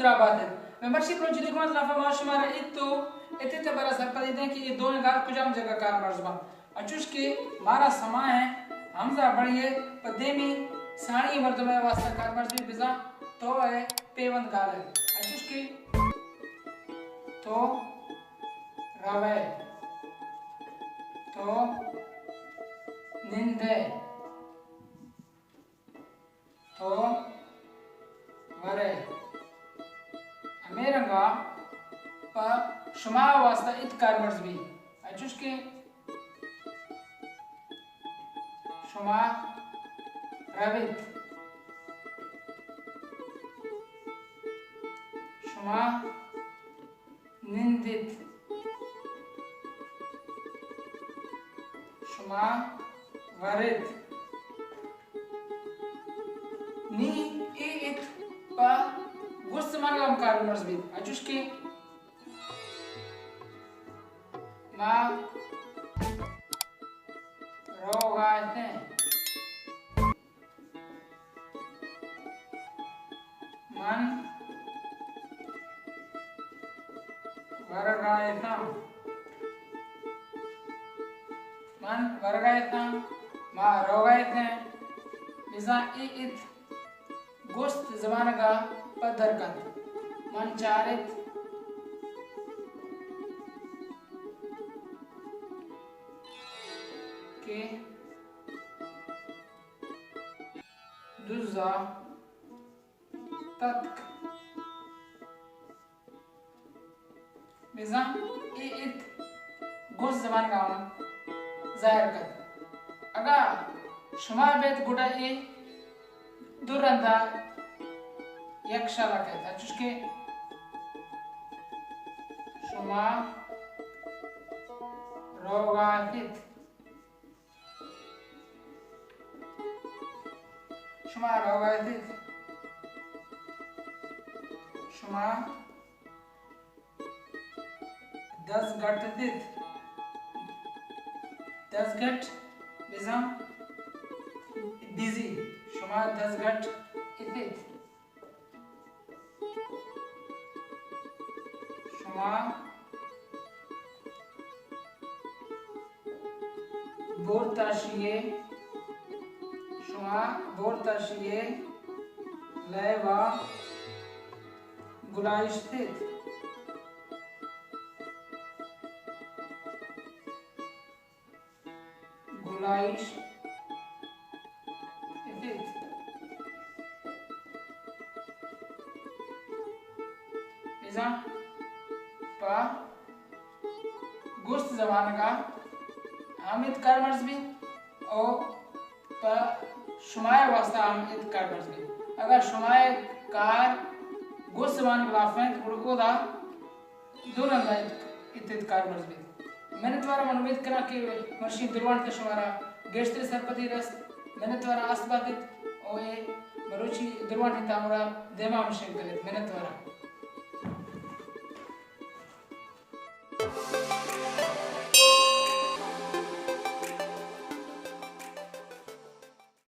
drabatet. Membership pro jidikmat la fama shumara ittu इतने बड़ा सरपंच दें कि ये 2000 कुछ हम जगह कार मर्जबा अचुश के मारा समा है हमजा बढ़िए पदेमी साणी मर्दमे वास्ता कार मर्जबी बिजा तो है पेवन गाल है अचुश के तो रवे तो निंदे तो वरे अमेरंगा पर शुमा वास्ता इत कार मर्जबी अचुश के शुमा रवित शुमा निंदित शुमा वरित नी ए इत पा गुस्त मानगम कार मर्जबी अचुश के मा रोगाते मन वरगायता मन वरगायता मा रोगायते बिजा इत गोस्त जमान का पदर का मन चारित के दुजा तक बिजा इत गोस्त जमान का जाहिर कर अगर शुमा बेत गुड़ा ए दुरंदा यक्षाला कहता है चुस्के शुमा रोगाहित शुमा रोगाहित शुमा 10 घटित 10 घट बिजाम बिजी शुमा 10 घट इतित शुमा बोरताशिये शुमा बोरताशिये लयवा गुलाइस्थित गुलाइश पा गुस्त जमान का आमिद कार मर्जबी और पा शुमाय वास्ता आमिद कार मर्जबी अगर शुमाय कार गुस्त जमान के लाफें तो उनको दा दोनों दा इत्तेद कार मर्जबी मैंने तुम्हारा मनोमीत करा कि मर्शी दुर्वान ते शुमारा गेस्टे सरपति रस मैंने तुम्हारा आसपातित और ये बरोची दुर्वान हिता हमरा देमा मशीन करे मैंने तुम्हारा